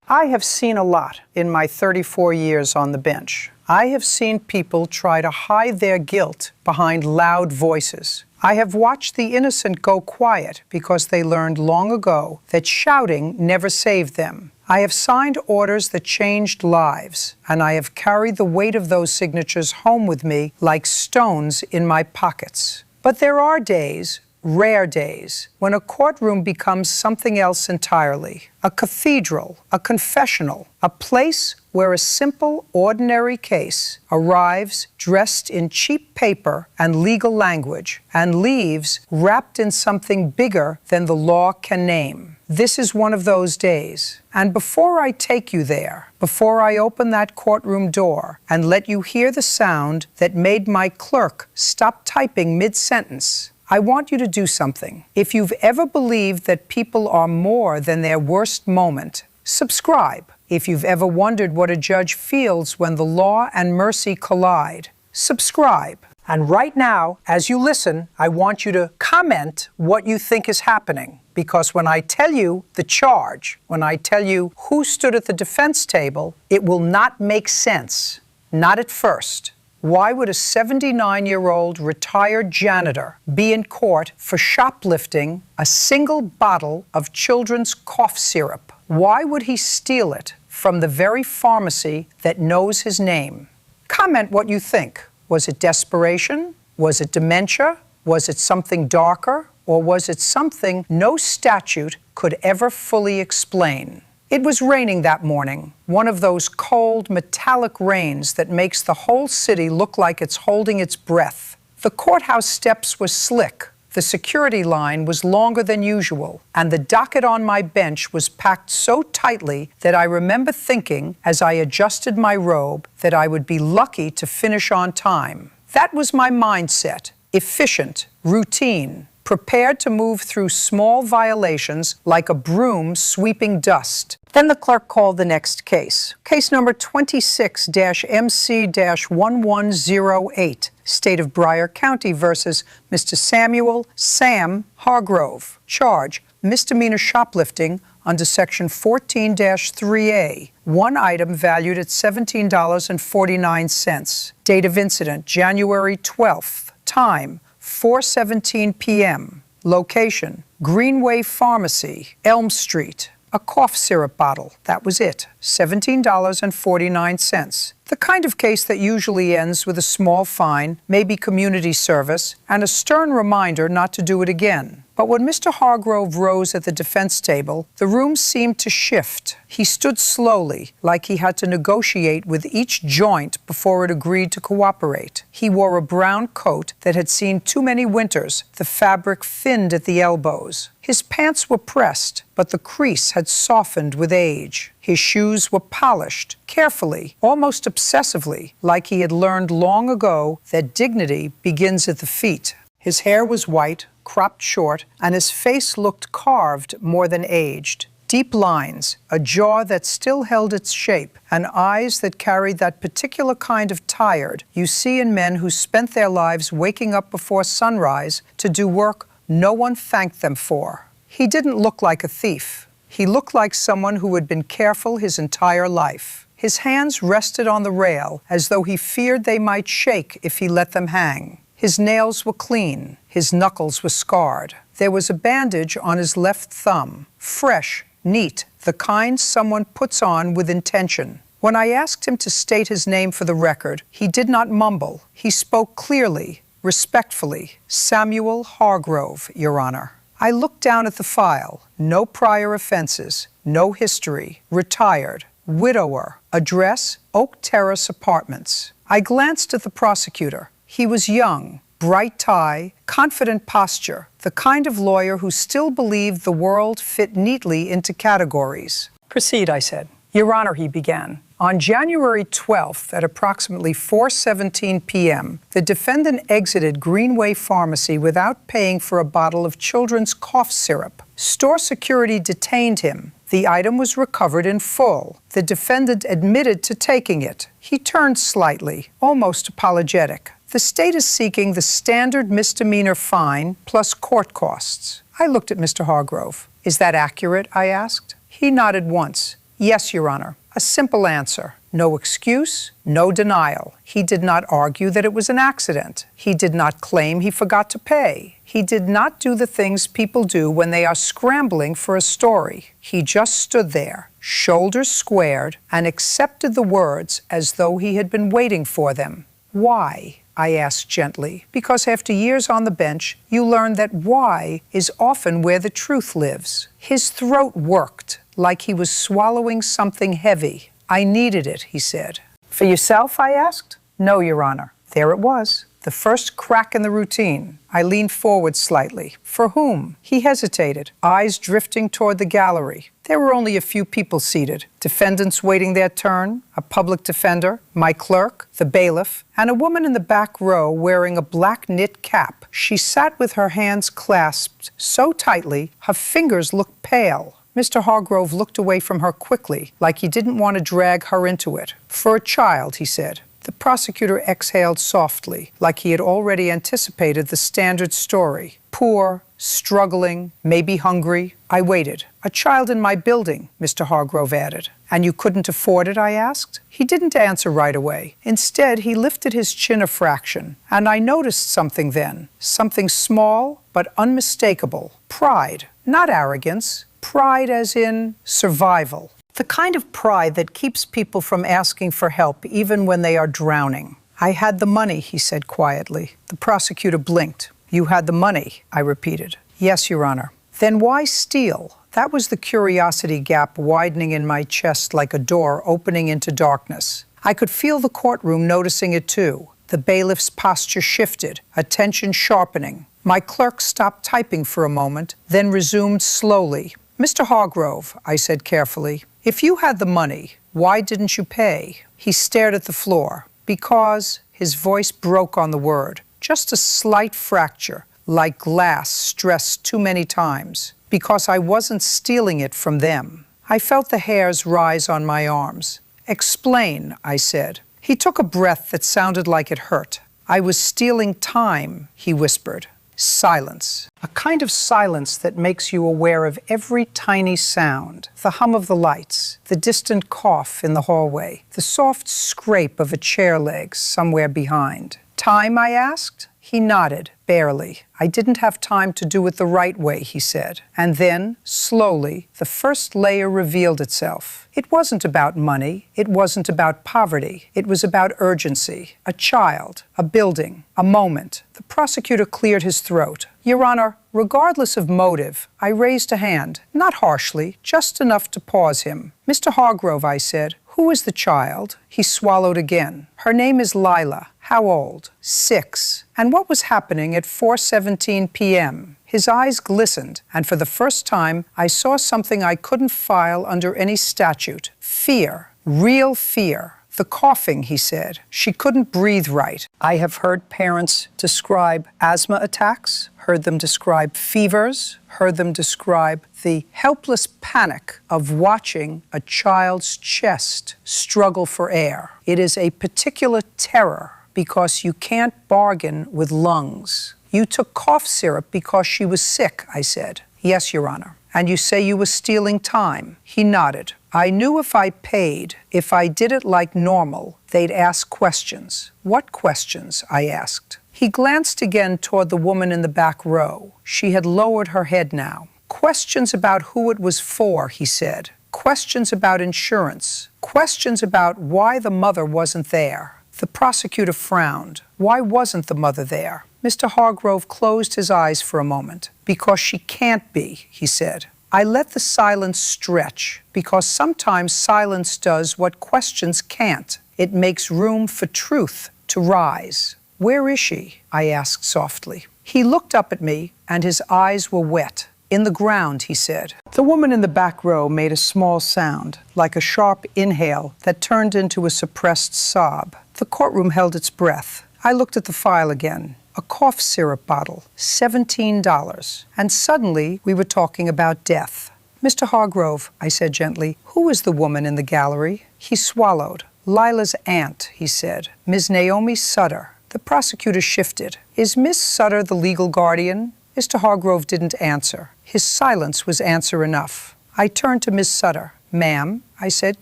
I have seen a lot in my 34 years on the bench. I have seen people try to hide their guilt behind loud voices. I have watched the innocent go quiet because they learned long ago that shouting never saved them. I have signed orders that changed lives, and I have carried the weight of those signatures home with me like stones in my pockets. But there are days, rare days, when a courtroom becomes something else entirely. A cathedral, a confessional, a place where a simple, ordinary case arrives dressed in cheap paper and legal language and leaves wrapped in something bigger than the law can name. This is one of those days. And before I take you there, before I open that courtroom door and let you hear the sound that made my clerk stop typing mid-sentence, I want you to do something. If you've ever believed that people are more than their worst moment, subscribe. If you've ever wondered what a judge feels when the law and mercy collide, subscribe. And right now, as you listen, I want you to comment what you think is happening. Because when I tell you the charge, when I tell you who stood at the defense table, it will not make sense. Not at first. Why would a 79-year-old retired janitor be in court for shoplifting a single bottle of children's cough syrup? Why would he steal it from the very pharmacy that knows his name? Comment what you think. Was it desperation? Was it dementia? Was it something darker? Or was it something no statute could ever fully explain? It was raining that morning, one of those cold, metallic rains that makes the whole city look like it's holding its breath. The courthouse steps were slick, the security line was longer than usual, and the docket on my bench was packed so tightly that I remember thinking, as I adjusted my robe, that I would be lucky to finish on time. That was my mindset: efficient, routine, prepared to move through small violations like a broom sweeping dust. Then the clerk called the next case. Case number 26-MC-1108, State of Broward County versus Mr. Samuel Sam Hargrove. Charge: misdemeanor shoplifting under Section 14-3A. One item valued at $17.49. Date of incident: January 12th. Time: 4:17 p.m. Location: Greenway Pharmacy, Elm Street. A cough syrup bottle. That was it. $17.49. The kind of case that usually ends with a small fine, maybe community service, and a stern reminder not to do it again. But when Mr. Hargrove rose at the defense table, the room seemed to shift. He stood slowly, like he had to negotiate with each joint before it agreed to cooperate. He wore a brown coat that had seen too many winters, the fabric thinned at the elbows. His pants were pressed, but the crease had softened with age. His shoes were polished, carefully, almost obsessively, like he had learned long ago that dignity begins at the feet. His hair was white, cropped short, and his face looked carved more than aged. Deep lines, a jaw that still held its shape, and eyes that carried that particular kind of tired you see in men who spent their lives waking up before sunrise to do work no one thanked them for. He didn't look like a thief. He looked like someone who had been careful his entire life. His hands rested on the rail as though he feared they might shake if he let them hang. His nails were clean. His knuckles were scarred. There was a bandage on his left thumb, fresh, neat, the kind someone puts on with intention. When I asked him to state his name for the record, he did not mumble. He spoke clearly, respectfully. Samuel Hargrove, Your Honor. I looked down at the file. No prior offenses, no history, retired, widower, address, Oak Terrace Apartments. I glanced at the prosecutor. He was young, bright tie, confident posture, the kind of lawyer who still believed the world fit neatly into categories. Proceed, I said. Your Honor, he began. On January 12th at approximately 4:17 p.m., the defendant exited Greenway Pharmacy without paying for a bottle of children's cough syrup. Store security detained him. The item was recovered in full. The defendant admitted to taking it. He turned slightly, almost apologetic. The state is seeking the standard misdemeanor fine plus court costs. I looked at Mr. Hargrove. Is that accurate? I asked. He nodded once. Yes, Your Honor. A simple answer. No excuse, no denial. He did not argue that it was an accident. He did not claim he forgot to pay. He did not do the things people do when they are scrambling for a story. He just stood there, shoulders squared, and accepted the words as though he had been waiting for them. Why? I asked gently, because after years on the bench, you learn that why is often where the truth lives. His throat worked, like he was swallowing something heavy. I needed it, he said. For yourself, I asked? No, Your Honor. There it was, the first crack in the routine. I leaned forward slightly. For whom? He hesitated, eyes drifting toward the gallery. There were only a few people seated, defendants waiting their turn, a public defender, my clerk, the bailiff, and a woman in the back row wearing a black knit cap. She sat with her hands clasped so tightly, her fingers looked pale. Mr. Hargrove looked away from her quickly, like he didn't want to drag her into it. For a child, he said. The prosecutor exhaled softly, like he had already anticipated the standard story. Poor, struggling, maybe hungry. I waited. A child in my building, Mr. Hargrove added. And you couldn't afford it, I asked. He didn't answer right away. Instead, he lifted his chin a fraction, and I noticed something then. Something small, but unmistakable. Pride, not arrogance. Pride as in survival. The kind of pride that keeps people from asking for help even when they are drowning. I had the money, he said quietly. The prosecutor blinked. You had the money, I repeated. Yes, Your Honor. Then why steal? That was the curiosity gap widening in my chest like a door opening into darkness. I could feel the courtroom noticing it too. The bailiff's posture shifted, attention sharpening. My clerk stopped typing for a moment, then resumed slowly. Mr. Hargrove, I said carefully, if you had the money, why didn't you pay? He stared at the floor. Because, his voice broke on the word. Just a slight fracture, like glass stressed too many times. Because I wasn't stealing it from them. I felt the hairs rise on my arms. Explain, I said. He took a breath that sounded like it hurt. I was stealing time, he whispered. Silence. A kind of silence that makes you aware of every tiny sound. The hum of the lights, the distant cough in the hallway, the soft scrape of a chair leg somewhere behind. Time, I asked? He nodded, barely. I didn't have time to do it the right way, he said. And then, slowly, the first layer revealed itself. It wasn't about money. It wasn't about poverty. It was about urgency. A child, a building, a moment. The prosecutor cleared his throat. Your Honor, regardless of motive, I raised a hand, not harshly, just enough to pause him. Mr. Hargrove, I said, who is the child? He swallowed again. Her name is Lila. How old? 6. And what was happening at 4:17 p.m.? His eyes glistened, and for the first time, I saw something I couldn't file under any statute. Fear. Real fear. The coughing, he said. She couldn't breathe right. I have heard parents describe asthma attacks, heard them describe fevers, heard them describe the helpless panic of watching a child's chest struggle for air. It is a particular terror because you can't bargain with lungs. You took cough syrup because she was sick, I said. Yes, Your Honor. And you say you were stealing time. He nodded. I knew if I paid, if I did it like normal, they'd ask questions. What questions? I asked. He glanced again toward the woman in the back row. She had lowered her head now. Questions about who it was for, he said. Questions about insurance. Questions about why the mother wasn't there. The prosecutor frowned. Why wasn't the mother there? Mr. Hargrove closed his eyes for a moment. Because she can't be, he said. I let the silence stretch, because sometimes silence does what questions can't. It makes room for truth to rise. Where is she? I asked softly. He looked up at me, and his eyes were wet. In the ground, he said. The woman in the back row made a small sound, like a sharp inhale that turned into a suppressed sob. The courtroom held its breath. I looked at the file again. A cough syrup bottle, $17. And suddenly, we were talking about death. Mr. Hargrove, I said gently, who is the woman in the gallery? He swallowed. Lila's aunt, he said. Ms. Naomi Sutter. The prosecutor shifted. Is Miss Sutter the legal guardian? Mr. Hargrove didn't answer. His silence was answer enough. I turned to Miss Sutter. "Ma'am," I said,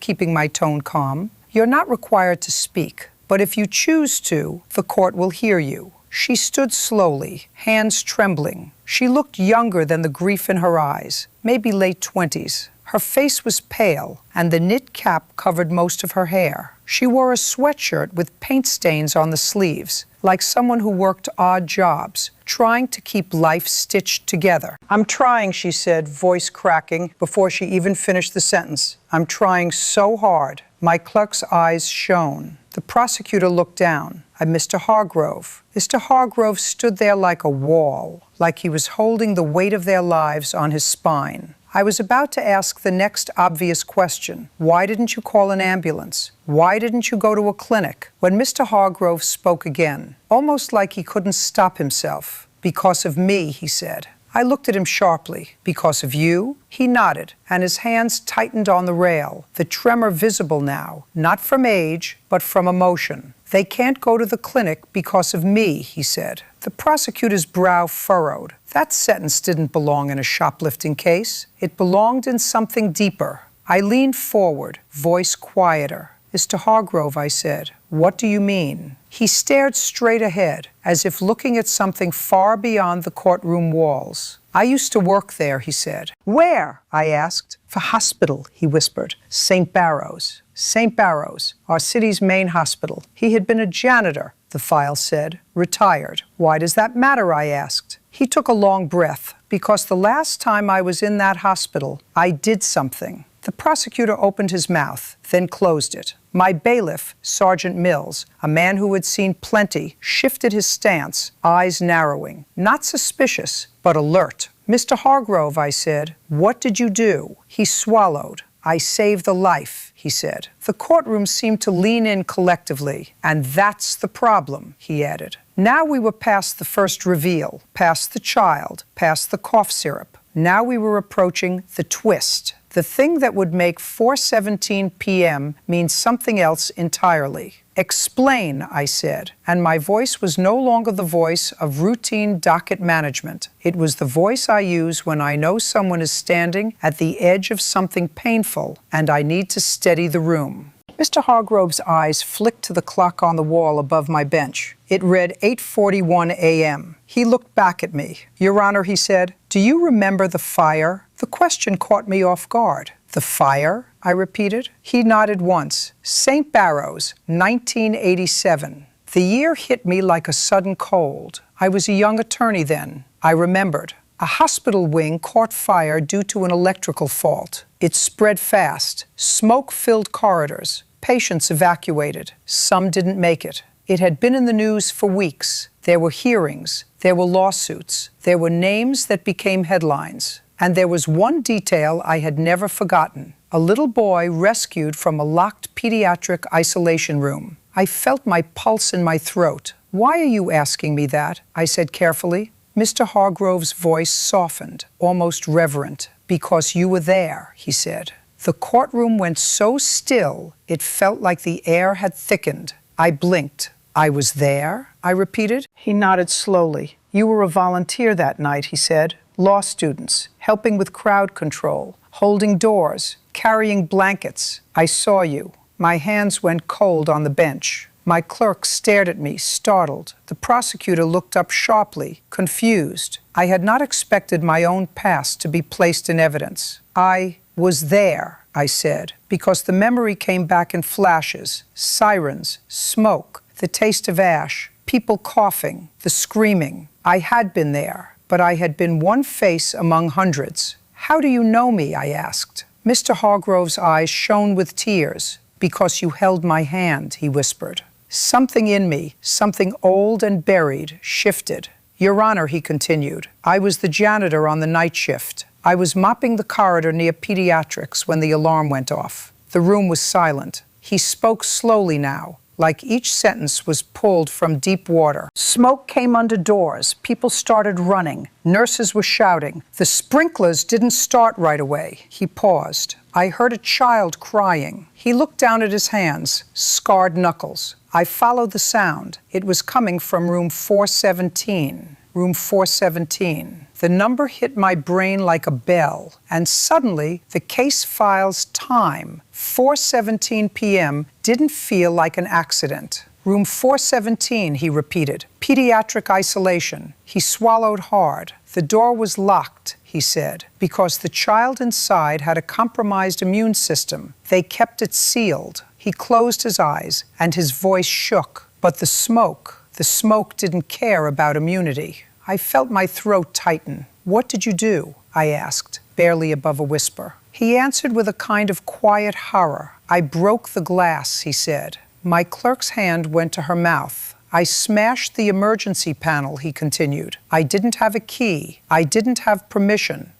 keeping my tone calm, "you're not required to speak, but if you choose to, the court will hear you." She stood slowly, hands trembling. She looked younger than the grief in her eyes, maybe late 20s. Her face was pale, and the knit cap covered most of her hair. She wore a sweatshirt with paint stains on the sleeves, like someone who worked odd jobs, trying to keep life stitched together. "I'm trying," she said, voice cracking, before she even finished the sentence. "I'm trying so hard." My clerk's eyes shone. The prosecutor looked down at Mr. Hargrove. Mr. Hargrove stood there like a wall, like he was holding the weight of their lives on his spine. I was about to ask the next obvious question. Why didn't you call an ambulance? Why didn't you go to a clinic? When Mr. Hargrove spoke again, almost like he couldn't stop himself. "Because of me," he said. I looked at him sharply. "Because of you?" He nodded, and his hands tightened on the rail, the tremor visible now, not from age, but from emotion. "They can't go to the clinic because of me," he said. The prosecutor's brow furrowed. That sentence didn't belong in a shoplifting case. It belonged in something deeper. I leaned forward, voice quieter. "Mr. Hargrove," I said, "what do you mean?" He stared straight ahead, as if looking at something far beyond the courtroom walls. "I used to work there," he said. "Where?" I asked. "For hospital," he whispered. "St. Barrow's." "St. Barrow's, our city's main hospital. He had been a janitor," the file said. "Retired." "Why does that matter?" I asked. He took a long breath. "Because the last time I was in that hospital, I did something." The prosecutor opened his mouth, then closed it. My bailiff, Sergeant Mills, a man who had seen plenty, shifted his stance, eyes narrowing. Not suspicious, but alert. "Mr. Hargrove," I said, "what did you do?" He swallowed. "I saved the life," he said. The courtroom seemed to lean in collectively. "And that's the problem," he added. Now we were past the first reveal, past the child, past the cough syrup. Now we were approaching the twist. The thing that would make 4:17 p.m. mean something else entirely. "Explain," I said, and my voice was no longer the voice of routine docket management. It was the voice I use when I know someone is standing at the edge of something painful and I need to steady the room. Mr. Hargrove's eyes flicked to the clock on the wall above my bench. It read 8:41 a.m. He looked back at me. "Your Honor," he said, "do you remember the fire?" The question caught me off guard. "The fire?" I repeated. He nodded once. "St. Barrow's, 1987. The year hit me like a sudden cold. I was a young attorney then. I remembered. A hospital wing caught fire due to an electrical fault. It spread fast. Smoke filled corridors. Patients evacuated. Some didn't make it. It had been in the news for weeks. There were hearings. There were lawsuits. There were names that became headlines. And there was one detail I had never forgotten. A little boy rescued from a locked pediatric isolation room. I felt my pulse in my throat. "Why are you asking me that?" I said carefully. Mr. Hargrove's voice softened, almost reverent. "Because you were there," he said. The courtroom went so still, it felt like the air had thickened. I blinked. "I was there?" I repeated. He nodded slowly. "You were a volunteer that night," he said. "Law students, helping with crowd control, holding doors, carrying blankets. I saw you." My hands went cold on the bench. My clerk stared at me, startled. The prosecutor looked up sharply, confused. I had not expected my own past to be placed in evidence. "I was there," I said, because the memory came back in flashes. Sirens, smoke, the taste of ash, people coughing, the screaming. I had been there, but I had been one face among hundreds. "How do you know me?" I asked. Mr. Hargrove's eyes shone with tears. "Because you held my hand," he whispered. Something in me, something old and buried, shifted. "Your Honor," he continued, "I was the janitor on the night shift. I was mopping the corridor near pediatrics when the alarm went off. The room was silent. He spoke slowly now, like each sentence was pulled from deep water. Smoke came under doors. People started running. Nurses were shouting. The sprinklers didn't start right away." He paused. I heard a child crying. He looked down at his hands, scarred knuckles. I followed the sound. It was coming from room 417. room 417. The number hit my brain like a bell, and suddenly the case file's time, 4:17 p.m., didn't feel like an accident. Room 417, he repeated. Pediatric isolation. He swallowed hard. The door was locked, he said, because the child inside had a compromised immune system. They kept it sealed. He closed his eyes, and his voice shook. But the smoke didn't care about immunity. I felt my throat tighten. What did you do? I asked, barely above a whisper. He answered with a kind of quiet horror. I broke the glass, he said. My clerk's hand went to her mouth. I smashed the emergency panel, he continued. I didn't have a key. I didn't have permission.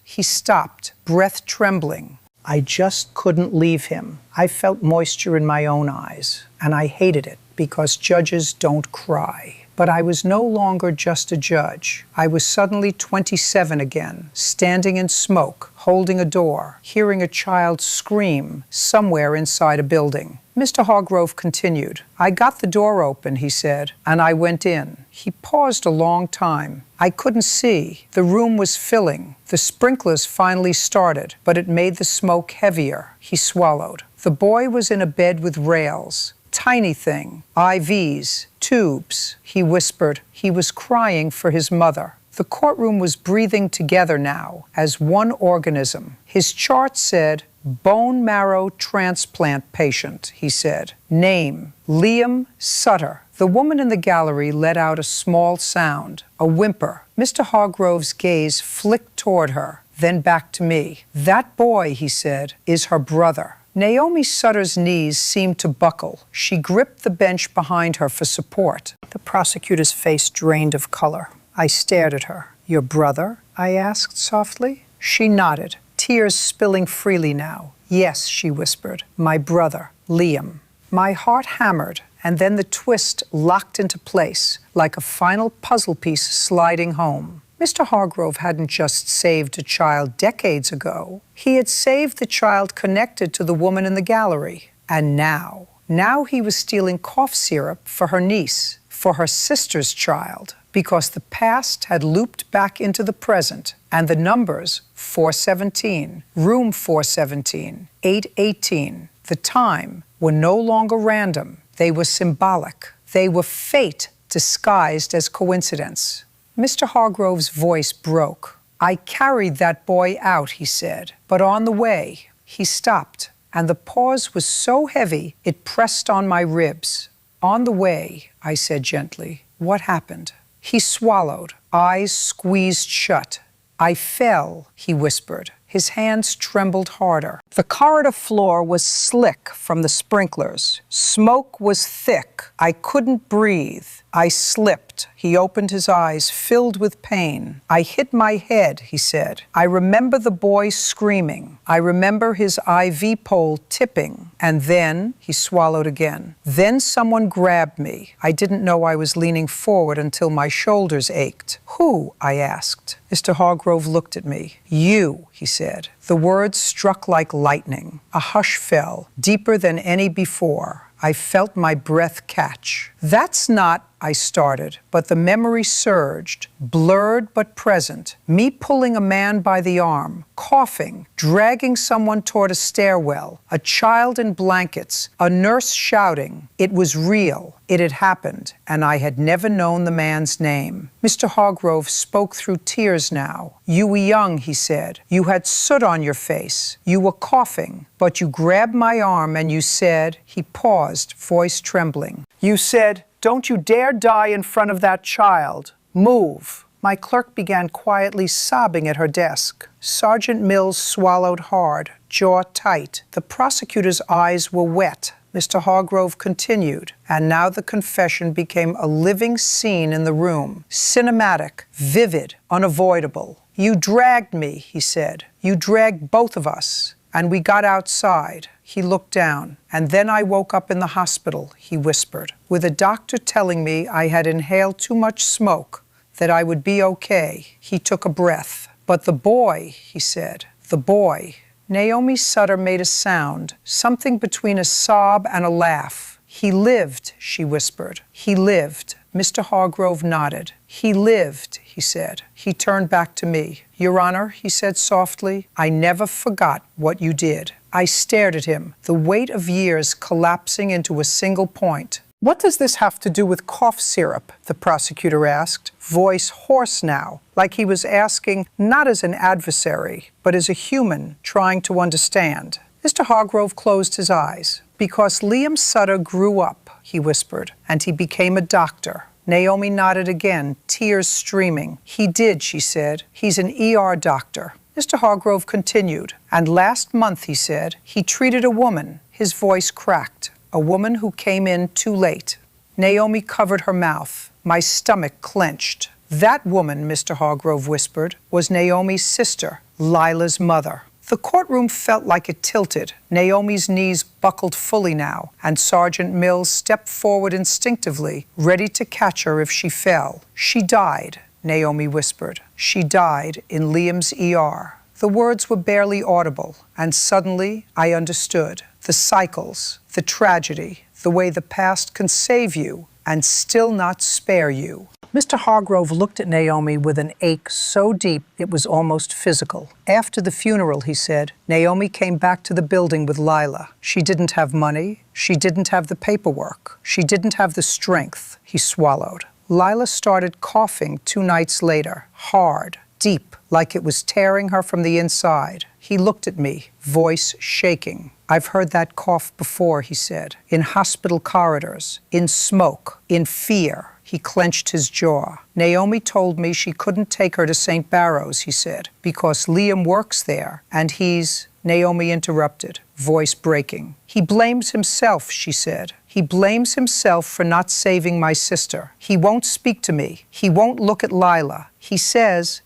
He stopped, breath trembling. I just couldn't leave him. I felt moisture in my own eyes, and I hated it because judges don't cry. But I was no longer just a judge. I was suddenly 27 again, standing in smoke, holding a door, hearing a child scream somewhere inside a building. Mr. Hargrove continued. I got the door open, he said, and I went in. He paused a long time. I couldn't see. The room was filling. The sprinklers finally started, but it made the smoke heavier. He swallowed. The boy was in a bed with rails. Tiny thing, IVs, tubes, he whispered. He was crying for his mother. The courtroom was breathing together now as one organism. His chart said, bone marrow transplant patient, he said. Name, Liam Sutter. The woman in the gallery let out a small sound, a whimper. Mr. Hargrove's gaze flicked toward her, then back to me. That boy, he said, is her brother. Naomi Sutter's knees seemed to buckle. She gripped the bench behind her for support. The prosecutor's face drained of color. I stared at her. Your brother? I asked softly. She nodded, tears spilling freely now. Yes, she whispered. My brother, Liam. My heart hammered, and then the twist locked into place, like a final puzzle piece sliding home. Mr. Hargrove hadn't just saved a child decades ago. He had saved the child connected to the woman in the gallery. And now he was stealing cough syrup for her niece, for her sister's child, because the past had looped back into the present, and the numbers, 417, room 417, 818, the time, were no longer random. They were symbolic. They were fate disguised as coincidence. Mr. Hargrove's voice broke. I carried that boy out, he said, but on the way, he stopped, and the pause was so heavy it pressed on my ribs. On the way, I said gently, what happened? He swallowed, eyes squeezed shut. I fell, he whispered. His hands trembled harder. The corridor floor was slick from the sprinklers. Smoke was thick. I couldn't breathe. I slipped. He opened his eyes, filled with pain. I hit my head, he said. I remember the boy screaming. I remember his IV pole tipping. And then, he swallowed again. Then someone grabbed me. I didn't know I was leaning forward until my shoulders ached. Who? I asked. Mr. Hargrove looked at me. You, he said. The words struck like lightning. A hush fell, deeper than any before. I felt my breath catch. That's not, I started, but the memory surged, blurred but present. Me pulling a man by the arm, coughing, dragging someone toward a stairwell, a child in blankets, a nurse shouting. It was real. It had happened, and I had never known the man's name. Mr. Hargrove spoke through tears now. You were young, he said. You had soot on your face. You were coughing, but you grabbed my arm and you said, he paused, voice trembling. You said, don't you dare die in front of that child. Move. My clerk began quietly sobbing at her desk. Sergeant Mills swallowed hard, jaw tight. The prosecutor's eyes were wet. Mr. Hargrove continued, and now the confession became a living scene in the room, cinematic, vivid, unavoidable. You dragged me, he said. You dragged both of us, and we got outside. He looked down, and then I woke up in the hospital, he whispered, with a doctor telling me I had inhaled too much smoke, that I would be okay. He took a breath. But the boy, he said, the boy. Naomi Sutter made a sound, something between a sob and a laugh. He lived, she whispered. He lived. Mr. Hargrove nodded. "He lived," he said. He turned back to me. "Your Honor," he said softly, "I never forgot what you did." I stared at him, the weight of years collapsing into a single point. "What does this have to do with cough syrup?" the prosecutor asked, voice hoarse now, like he was asking not as an adversary, but as a human trying to understand. Mr. Hargrove closed his eyes. "Because Liam Sutter grew up," he whispered, "and he became a doctor." Naomi nodded again, tears streaming. "He did," she said. "He's an ER doctor." Mr. Hargrove continued. "And last month," he said, "he treated a woman." His voice cracked. "A woman who came in too late." Naomi covered her mouth. My stomach clenched. "That woman," Mr. Hargrove whispered, "was Naomi's sister, Lila's mother." The courtroom felt like it tilted. Naomi's knees buckled fully now, and Sergeant Mills stepped forward instinctively, ready to catch her if she fell. "She died," Naomi whispered. "She died in Liam's ER." The words were barely audible, and suddenly I understood. The cycles, the tragedy, the way the past can save you and still not spare you. Mr. Hargrove looked at Naomi with an ache so deep it was almost physical. "After the funeral," he said, "Naomi came back to the building with Lila. She didn't have money. She didn't have the paperwork. She didn't have the strength." He swallowed. "Lila started coughing 2 nights later, hard, deep, like it was tearing her from the inside." He looked at me, voice shaking. "I've heard that cough before," he said, "in hospital corridors, in smoke, in fear." He clenched his jaw. "Naomi told me she couldn't take her to St. Barrow's," he said, "because Liam works there, and he's—" Naomi interrupted, voice breaking. "He blames himself," she said. "He blames himself for not saving my sister. He won't speak to me. He won't look at Lila. He says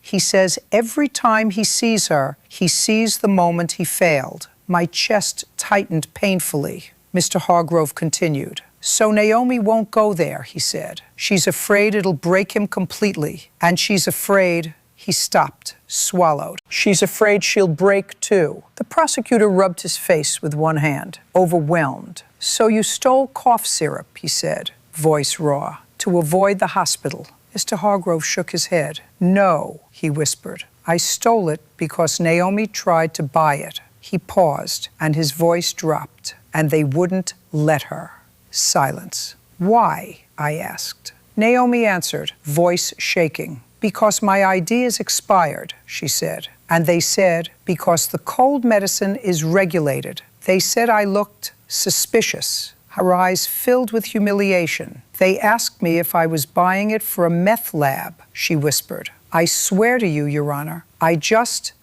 every time he sees her, he sees the moment he failed." My chest tightened painfully. Mr. Hargrove continued. "So Naomi won't go there," he said. "She's afraid it'll break him completely. And she's afraid—" He stopped, swallowed. "She's afraid she'll break too." The prosecutor rubbed his face with one hand, overwhelmed. "So you stole cough syrup," he said, voice raw, "to avoid the hospital." Mr. Hargrove shook his head. "No," he whispered. "I stole it because Naomi tried to buy it." He paused, and his voice dropped, "and they wouldn't let her." Silence. "Why?" I asked. Naomi answered, voice shaking. "Because my ID is expired," she said. "And they said, because the cold medicine is regulated. They said I looked suspicious." Her eyes filled with humiliation. "They asked me if I was buying it for a meth lab," she whispered. "I swear to you, Your Honor,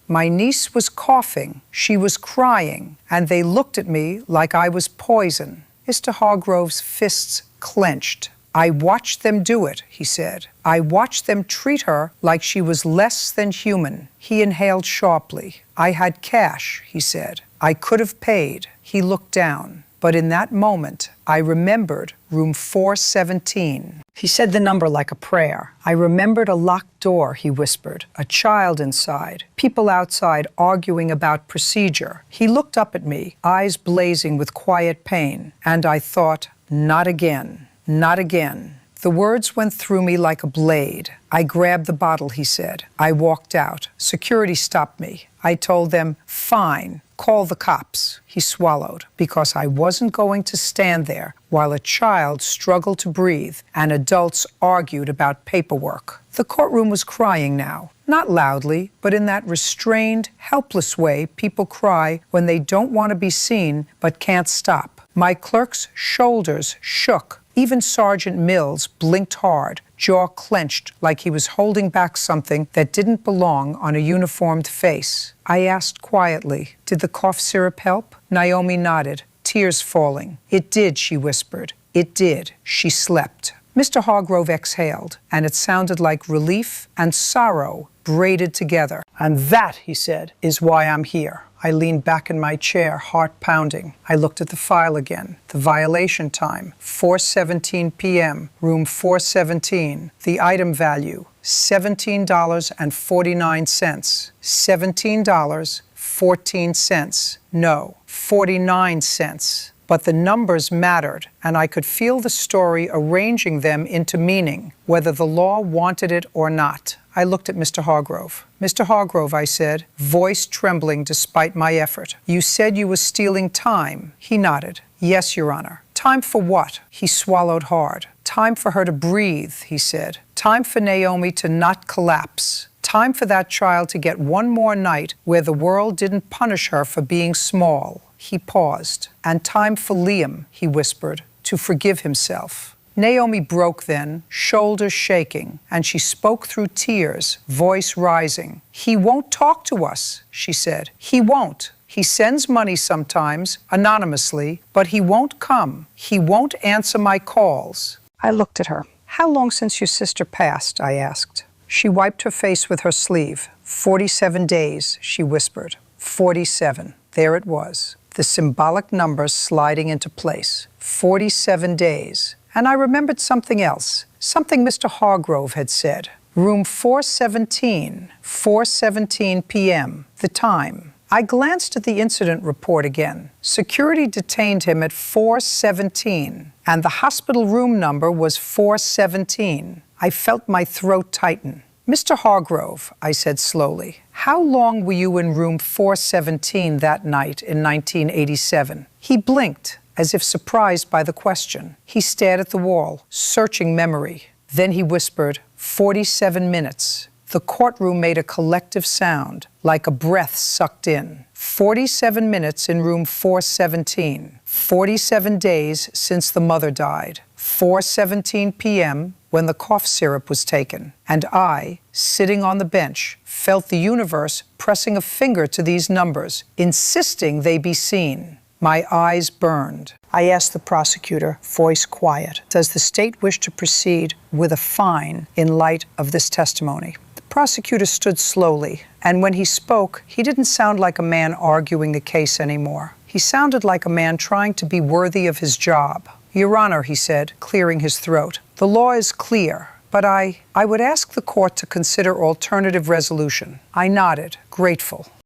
my niece was coughing, she was crying, and they looked at me like I was poison." Mr. Hargrove's fists clenched. "I watched them do it," he said. "I watched them treat her like she was less than human." He inhaled sharply. "I had cash," he said. "I could have paid." He looked down. But in that moment, I remembered room 417. He said the number like a prayer. "I remembered a locked door," he whispered, "a child inside, people outside arguing about procedure." He looked up at me, eyes blazing with quiet pain, and I thought, not again, not again. The words went through me like a blade. "I grabbed the bottle," he said. "I walked out. Security stopped me. I told them, 'Fine, call the cops.'" He swallowed, because I wasn't going to stand there while a child struggled to breathe and adults argued about paperwork. The courtroom was crying now, not loudly, but in that restrained, helpless way people cry when they don't want to be seen but can't stop. My clerk's shoulders shook. Even Sergeant Mills blinked hard, jaw clenched like he was holding back something that didn't belong on a uniformed face. I asked quietly, "Did the cough syrup help?" Naomi nodded, tears falling. "It did," she whispered. "It did." She slept. Mr. Hargrove exhaled, and it sounded like relief and sorrow braided together. "And that," he said, "is why I'm here." I leaned back in my chair, heart pounding. I looked at the file again. The violation time, 4:17 p.m., room 417. The item value, $17.49. $17.14. No, 49 cents. but the numbers mattered, and I could feel the story arranging them into meaning, whether the law wanted it or not. I looked at Mr. Hargrove. "Mr. Hargrove," I said, voice trembling despite my effort, "you said you were stealing time." He nodded. "Yes, Your Honor." "Time for what?" He swallowed hard. "Time for her to breathe," he said. "Time for Naomi to not collapse. Time for that child to get one more night where the world didn't punish her for being small." He paused. "And time for Liam," he whispered, "to forgive himself." Naomi broke then, shoulders shaking, and she spoke through tears, voice rising. "He won't talk to us," she said. "He won't. He sends money sometimes, anonymously, but he won't come. He won't answer my calls." I looked at her. "How long since your sister passed?" I asked. She wiped her face with her sleeve. 47 days, she whispered. 47. There it was, the symbolic number sliding into place. 47 days. And I remembered something else, something Mr. Hargrove had said. Room 417, 4:17 p.m., the time. I glanced at the incident report again. Security detained him at 4:17, and the hospital room number was 417. I felt my throat tighten. "Mr. Hargrove," I said slowly, "how long were you in room 417 that night in 1987? He blinked, as if surprised by the question. He stared at the wall, searching memory. Then he whispered, 47 minutes. The courtroom made a collective sound, like a breath sucked in. 47 minutes in room 417. 47 days since the mother died. 4:17 p.m. when the cough syrup was taken. And I, sitting on the bench, felt the universe pressing a finger to these numbers, insisting they be seen. My eyes burned. I asked the prosecutor, voice quiet, "Does the state wish to proceed with a fine in light of this testimony?" The prosecutor stood slowly, and when he spoke, he didn't sound like a man arguing the case anymore. He sounded like a man trying to be worthy of his job. "Your Honor," he said, clearing his throat, "the law is clear, but I would ask the court to consider alternative resolution." I nodded, grateful.